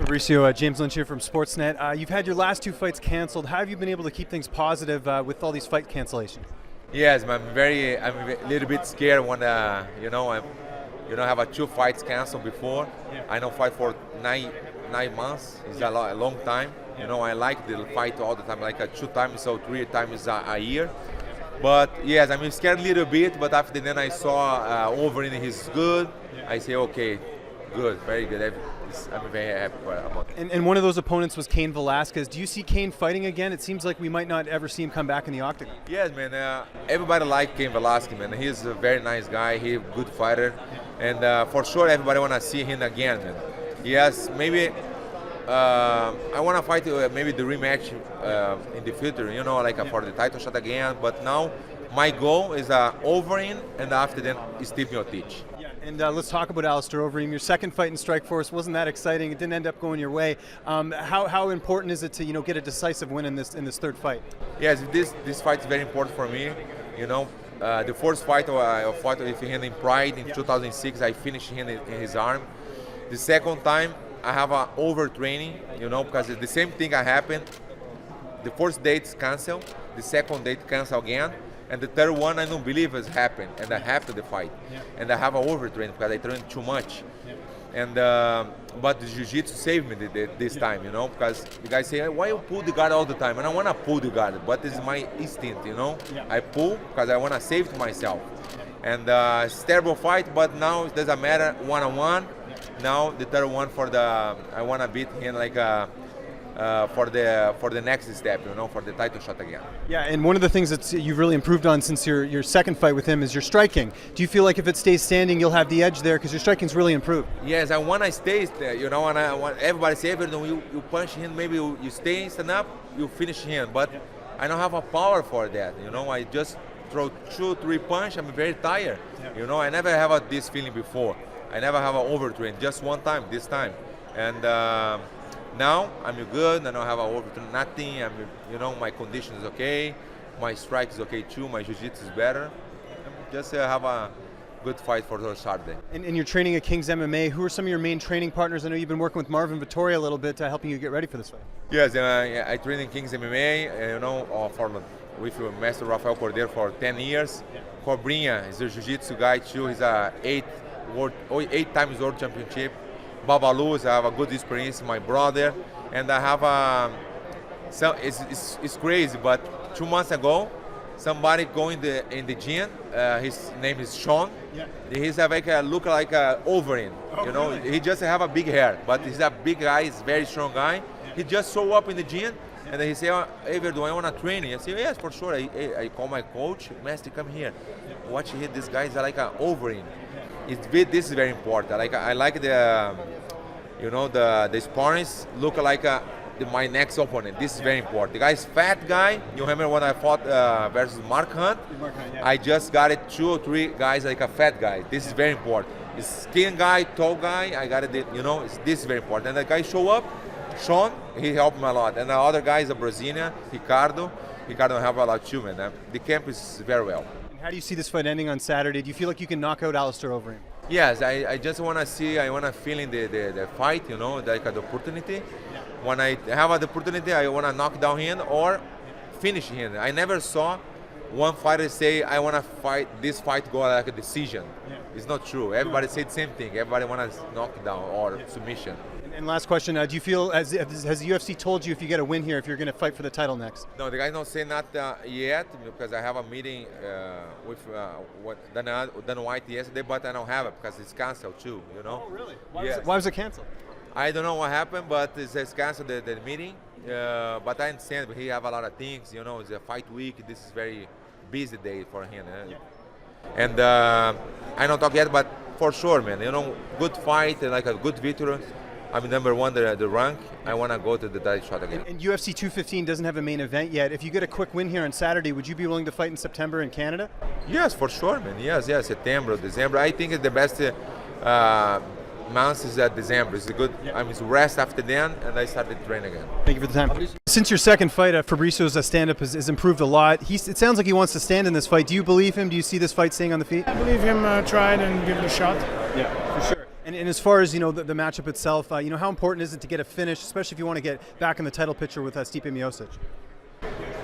Fabricio, James Lynch here from Sportsnet. You've had your last two fights canceled. How have you been able to keep things positive with all these fight cancellations? Yes, I'm a little bit scared when I have a two fights canceled before. Yeah. I don't fight for nine months. It's a long time. Yeah. I like the fight all the time, like two times or three times a year. But yes, I'm scared a little bit. But after then I saw Overeem, he's good. Yeah. I say okay, good, very good. I'm very happy about it. And one of those opponents was Cain Velasquez. Do you see Cain fighting again? It seems like we might not ever see him come back in the octagon. Yes, man. Everybody like Cain Velasquez, man. He's a very nice guy. He's a good fighter, and for sure everybody wanna see him again, man. Yes, maybe I wanna fight maybe the rematch in the future. For the title shot again. But now my goal is Overeem, and after then Steve Miocic. And let's talk about Alistair Overeem. Your second fight in Strikeforce wasn't that exciting. It didn't end up going your way. How important is it to get a decisive win in this third fight? Yes, this fight is very important for me. The first fight I fought with him in Pride in 2006. I finished him in his arm. The second time I have overtraining. Because the same thing happened. The first date canceled. The second date canceled again. And the third one, I don't believe has happened, and I have to the fight, and I have an overtrain because I trained too much, and but the jiu-jitsu saved me this time, because the guys say, why you pull the guard all the time? And I want to pull the guard, but this is my instinct, I pull because I want to save myself, and it's a terrible fight, but now it doesn't matter, one-on-one. Now the third one I want to beat him like for the next step, for the title shot again. Yeah, and one of the things that you've really improved on since your second fight with him is your striking. Do you feel like if it stays standing, you'll have the edge there because your striking's really improved? Yes, I want to stay there, and I want everybody say, you punch him, maybe you stay stand up, you finish him, but I don't have a power for that, I just throw 2-3 punch, I'm very tired, I never have this feeling before. I never have an overtrain, just one time, this time, and now I'm good. I don't have nothing. My condition is okay. My strike is okay too. My jiu-jitsu is better. Just have a good fight for Saturday. And you're training at Kings MMA. Who are some of your main training partners? I know you've been working with Marvin Vittoria a little bit, helping you get ready for this fight. Yes, I train in Kings MMA. With Master Rafael Cordeiro for 10 years. Cobrinha is a jiu-jitsu guy too. He's a 8 times world championship. Babalu, I have a good experience, my brother, and I have it's crazy, but 2 months ago, somebody going in the gym, his name is Sean, he's look like Overeem, really? He just have a big hair, but he's a big guy, he's a very strong guy. He just show up in the gym, and he say, hey, Verdu, I want to train you. I say, yes, for sure. I call my coach, Master, come here. Watch here, this guy is like an Overeem. This is very important. I like the the sparrings look like my next opponent. This is very important. The guy's fat guy. You remember when I fought versus Mark Hunt? I just got it 2 or 3 guys like a fat guy. This is very important. It's skin guy, tall guy. I got it. This is very important. And the guy show up, Sean. He helped me a lot. And the other guy is a Brazilian, Ricardo. Ricardo helped a lot too, man. The camp is very well. How do you see this fight ending on Saturday? Do you feel like you can knock out Alistair Overeem? Yes, I just want to see, I want to feel in the fight, like the opportunity. When I have the opportunity, I want to knock down him or finish him. I never saw one fighter say, I want to fight, this fight go like a decision. It's not true. Everybody say the same thing. Everybody want to knock down or submission. And last question, do you feel, has the UFC told you if you get a win here, if you're going to fight for the title next? No, the guy don't say not yet because I have a meeting with Dan White yesterday, but I don't have it because it's canceled too, Oh, really? Yes. Why was it canceled? I don't know what happened, but it's canceled the meeting. But I understand, he have a lot of things, it's a fight week. This is very busy day for him. And I don't talk yet, but for sure, man, good fight, like a good victory. I'm number 1 the rank. I want to go to the title shot again. And UFC 215 doesn't have a main event yet. If you get a quick win here on Saturday, would you be willing to fight in September in Canada? Yes, for sure, man. Yes, September, December. I think it's the best months is December. It's good. I'm rest after then, and I started training again. Thank you for the time. Since your second fight, Fabricio's stand-up has improved a lot. It sounds like he wants to stand in this fight. Do you believe him? Do you see this fight staying on the feet? I believe him try it and give it a shot. Yeah, for sure. And as far as the matchup itself, how important is it to get a finish, especially if you want to get back in the title picture with Stipe Miocic?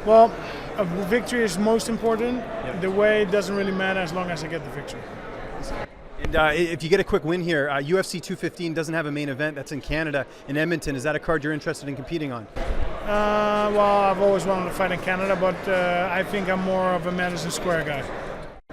Well, a victory is most important. The way doesn't really matter as long as I get the victory. And if you get a quick win here, UFC 215 doesn't have a main event. That's in Canada, in Edmonton. Is that a card you're interested in competing on? Well, I've always wanted to fight in Canada, but I think I'm more of a Madison Square guy.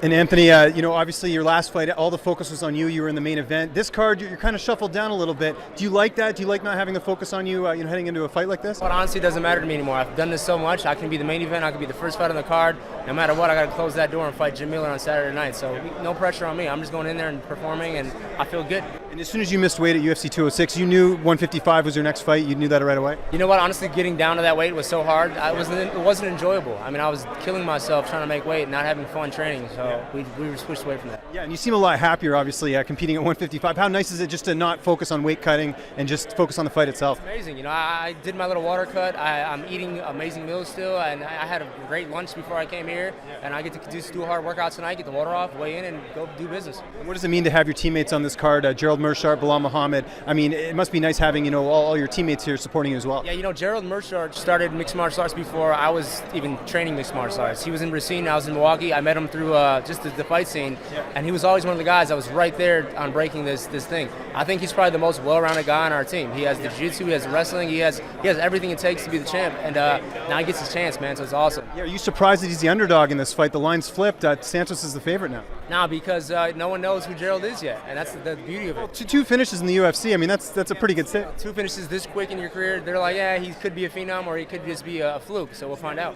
And Anthony, obviously your last fight, all the focus was on you. You were in the main event. This card, you're kind of shuffled down a little bit. Do you like that? Do you like not having the focus on you, heading into a fight like this? But honestly, it doesn't matter to me anymore. I've done this so much. I can be the main event. I can be the first fight on the card. No matter what, I got to close that door and fight Jim Miller on Saturday night. So no pressure on me. I'm just going in there and performing, and I feel good. And as soon as you missed weight at UFC 206, you knew 155 was your next fight. You knew that right away? You know what? Honestly, getting down to that weight was so hard. It wasn't enjoyable. I mean, I was killing myself trying to make weight, not having fun training. So we were switched away from that. Yeah, and you seem a lot happier, obviously, competing at 155. How nice is it just to not focus on weight cutting and just focus on the fight itself? It's amazing. I did my little water cut. I'm eating amazing meals still, and I had a great lunch before I came here. And I get to do a hard workout tonight, get the water off, weigh in, and go do business. And what does it mean to have your teammates on this card? Gerald Meerschaert, Bilal Muhammad. I mean, it must be nice having all your teammates here supporting you as well. Yeah, Gerald Meerschaert started mixed martial arts before I was even training mixed martial arts. He was in Racine, I was in Milwaukee. I met him through just the fight scene, and he was always one of the guys that was right there on breaking this thing. I think he's probably the most well-rounded guy on our team. He has the jiu-jitsu, he has the wrestling, he has everything it takes to be the champ, and now he gets his chance, man. So it's awesome. Yeah, are you surprised that he's the underdog in this fight? The line's flipped. Santos is the favorite now. Nah, because no one knows who Gerald is yet, and that's the beauty of it. Two finishes in the UFC. I mean, that's a pretty good stat. Two finishes this quick in your career, they're like, yeah, he could be a phenom or he could just be a fluke. So we'll find out.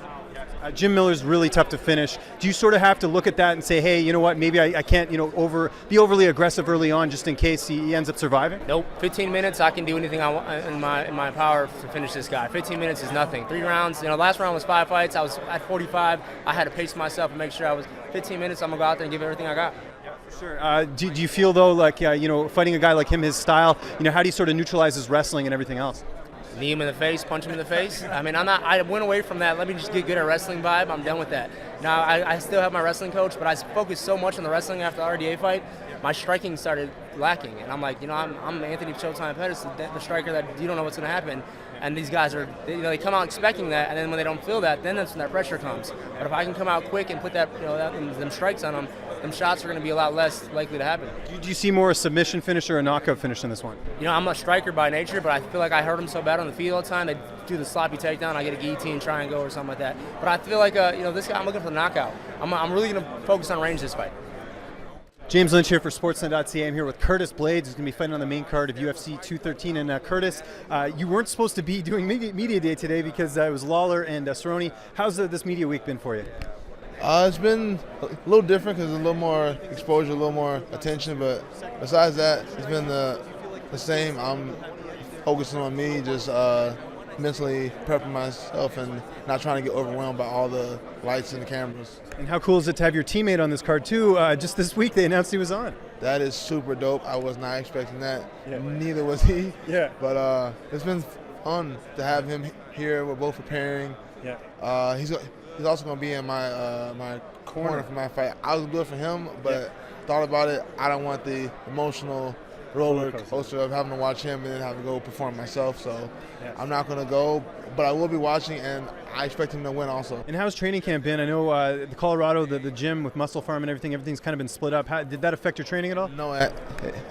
Jim Miller's really tough to finish. Do you sort of have to look at that and say, hey, you know what? Maybe I can't, be overly aggressive early on just in case he ends up surviving? Nope. 15 minutes, I can do anything I want in my power to finish this guy. 15 minutes is nothing. 3 rounds. Last round was 5 fights. I was at 45. I had to pace myself and make sure I was 15 minutes. I'm gonna go out there and give everything I got. Yeah, for sure. Do you feel though, like fighting a guy like him, his style? How do you sort of neutralize his wrestling and everything else? Knee him in the face, punch him in the face. I mean, I went away from that. Let me just get good at wrestling vibe. I'm done with that. Now, I still have my wrestling coach, but I focused so much on the wrestling after the RDA fight, my striking started lacking. And I'm like, I'm Anthony Showtime Pettis, the striker that you don't know what's going to happen. And these guys they come out expecting that, and then when they don't feel that, then that's when that pressure comes. But if I can come out quick and put them strikes on them, them shots are going to be a lot less likely to happen. Do you see more a submission finish or a knockout finish in this one? I'm a striker by nature, but I feel like I hurt them so bad on the field all the time. They do the sloppy takedown, I get a guillotine, try and go or something like that. But I feel like, this guy, I'm looking for the knockout. I'm really going to focus on range this fight. James Lynch here for Sportsnet.ca. I'm here with Curtis Blades, who's going to be fighting on the main card of UFC 213. And Curtis, you weren't supposed to be doing media day today because it was Lawler and Cerrone. How's this media week been for you? It's been a little different because a little more exposure, a little more attention. But besides that, it's been the same. I'm focusing on me, just mentally prepping myself and not trying to get overwhelmed by all the lights and the cameras. And how cool is it to have your teammate on this card too? Just this week they announced he was on. That is super dope. I was not expecting that. Yeah. Neither was he. Yeah. But it's been fun to have him here. We're both preparing. Yeah. He's also going to be in my corner for my fight. I was good for him, but thought about it. I don't want the emotional roller coaster of having to watch him and then have to go perform myself. So I'm not going to go, but I will be watching, and I expect him to win also. And how's training camp been? I know the Colorado, the gym with Muscle Farm and everything's kind of been split up. Did that affect your training at all? No, it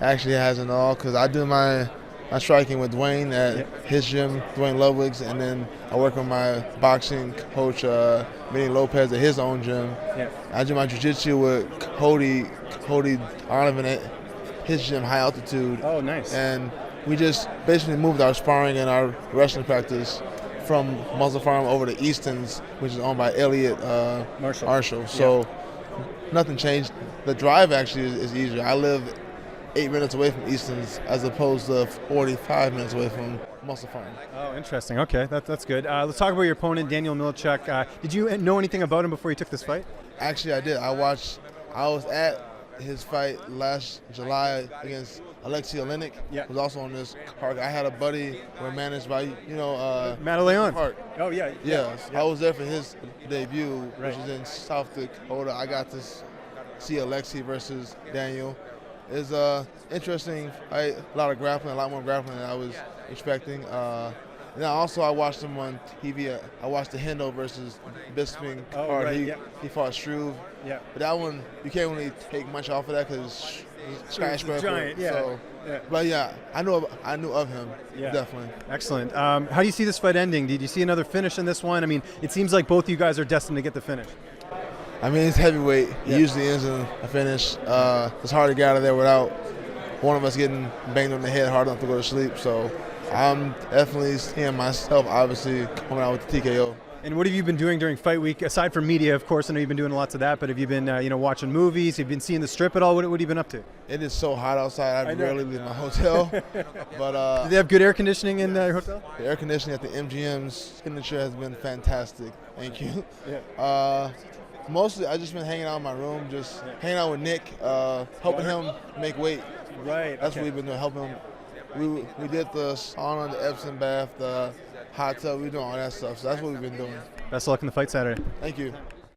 actually hasn't at all, because I do my striking with Dwayne at his gym, Dwayne Ludwig's, and then I work with my boxing coach, Vinny Lopez, at his own gym. Yeah. I do my jiu-jitsu with Cody Donovan at his gym, High Altitude. Oh, nice. And we just basically moved our sparring and our wrestling practice from Muscle Farm over to Easton's, which is owned by Elliot Marshall. So nothing changed. The drive actually is easier. I live 8 minutes away from Easton's as opposed to 45 minutes away from Muscle Farm. Oh, interesting. Okay, that's good. Let's talk about your opponent, Daniel Milchek. Did you know anything about him before you took this fight? Actually, I did. I was at his fight last July against Alexei Olenek. Yeah. Was also on this card. I had a buddy who was managed by Matt Leon. Hart. Oh yeah. Yeah. I was there for his debut, which is in South Dakota. I got to see Alexei versus Daniel. It's interesting fight, a lot of grappling, a lot more grappling than I was expecting. And also I watched him on TV. I watched the Hendo versus Bisping card. Right, He fought Struve. Yeah. But that one, you can't really take much off of that because skyscraper. giant, yeah. So, Yeah. But yeah, I knew of him, Yeah. definitely. Excellent. How do you see this fight ending? Did you see another finish in this one? I mean, it seems like both of you guys are destined to get the finish. I mean, it's heavyweight. Yeah. It usually ends in a finish. It's hard to get out of there without one of us getting banged on the head hard enough to go to sleep. So I'm definitely seeing myself, obviously, coming out with the TKO. And what have you been doing during fight week, aside from media, of course? I know you've been doing lots of that, but have you been, watching movies? Have you been seeing the strip at all? What have you been up to? It is so hot outside. I know. rarely leave my hotel. But Do they have good air conditioning in your hotel? the air conditioning at the MGM's signature has been fantastic. Thank you. Yeah. Mostly, I just been hanging out in my room, just hanging out with Nick, helping him make weight. Right. That's what we've been doing, helping him. We did the sauna, the Epsom bath, the hot tub. We doing all that stuff. So that's what we've been doing. Best of luck in the fight Saturday. Thank you.